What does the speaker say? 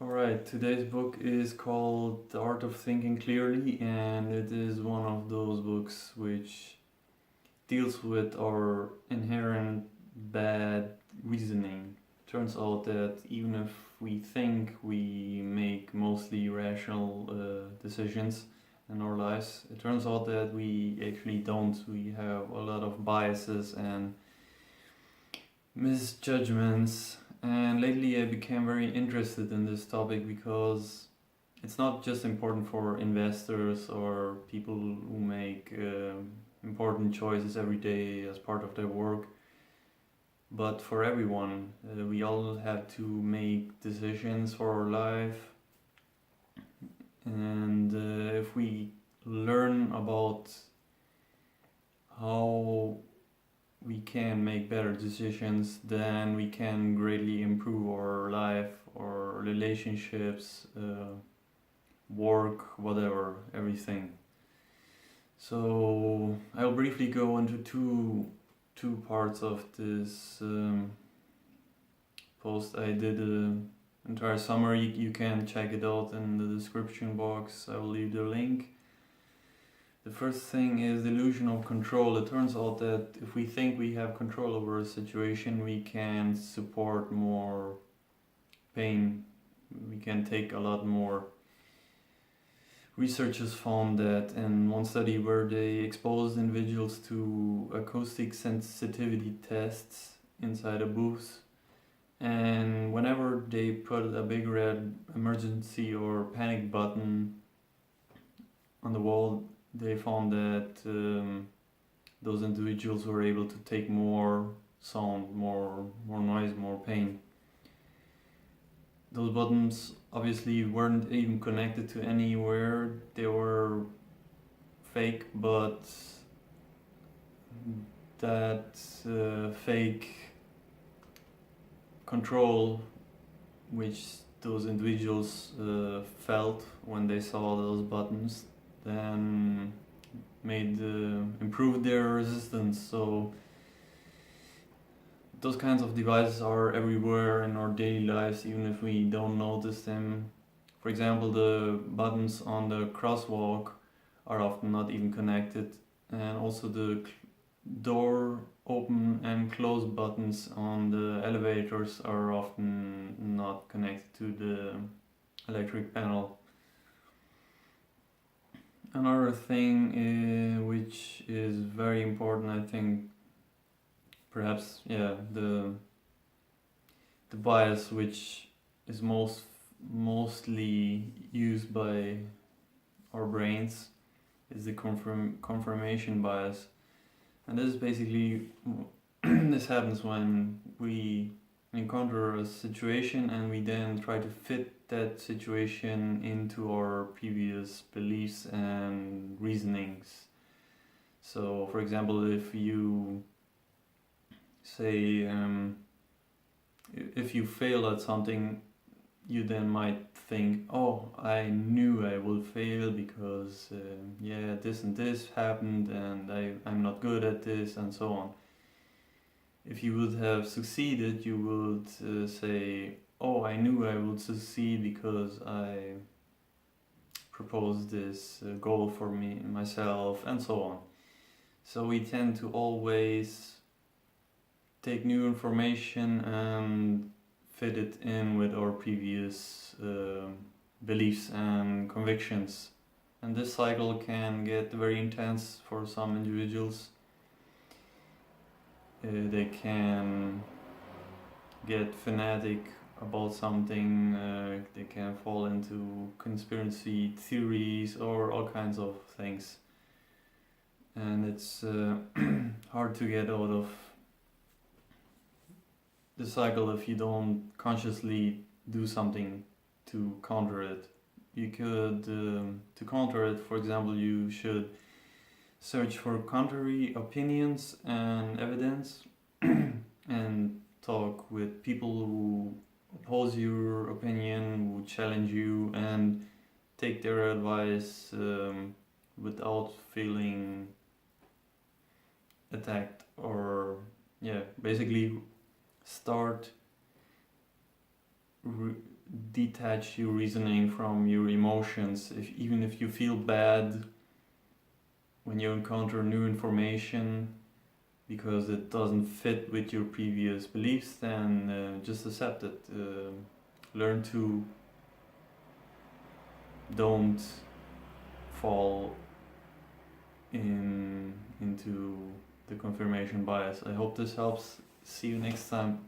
Alright, today's book is called The Art of Thinking Clearly, and it is one of those books which deals with our inherent bad reasoning. Turns out that even if we think we make mostly rational decisions in our lives, it turns out that we actually don't. We have a lot of biases and misjudgments. And lately, I became very interested in this topic because it's not just important for investors or people who make important choices every day as part of their work, but for everyone. We all have to make decisions for our life, and if we learn about how we can make better decisions, then we can greatly improve our life, our relationships, work, whatever, everything. So I'll briefly go into two parts of this post. I did an entire summary. You can check it out in the description box. I will leave the link. The first thing is the illusion of control. It turns out that if we think we have control over a situation, we can support more pain. We can take a lot more. Researchers found that in one study where they exposed individuals to acoustic sensitivity tests inside a booth, and whenever they put a big red emergency or panic button on the wall, they found that those individuals were able to take more sound, more noise, more pain. Those buttons obviously weren't even connected to anywhere. They were fake, but that fake control which those individuals felt when they saw those buttons then made improved their resistance. So those kinds of devices are everywhere in our daily lives, even if we don't notice them. For example, the buttons on the crosswalk are often not even connected, and also the door open and close buttons on the elevators are often not connected to the electric panel. Another thing which is very important, I think, perhaps, the bias which is mostly used by our brains is the confirmation bias, and this is basically this happens when we encounter a situation and we then try to fit that situation into our previous beliefs and reasonings. So, for example, if you say, if you fail at something, you then might think, oh, I knew I will fail because, this and this happened and I'm not good at this and so on. If you would have succeeded, you would say, oh, I knew I would succeed because I proposed this goal for myself, and so on. So we tend to always take new information and fit it in with our previous beliefs and convictions. And this cycle can get very intense for some individuals. They can get fanatic about something, they can fall into conspiracy theories or all kinds of things. And it's hard to get out of the cycle if you don't consciously do something to counter it. You could, to counter it, for example, you should search for contrary opinions and evidence and talk with people who oppose your opinion, who challenge you, and take their advice without feeling attacked, or basically start detach your reasoning from your emotions. Even if you feel bad when you encounter new information because it doesn't fit with your previous beliefs, then just accept it. Learn to don't fall into the confirmation bias. I hope this helps. See you next time.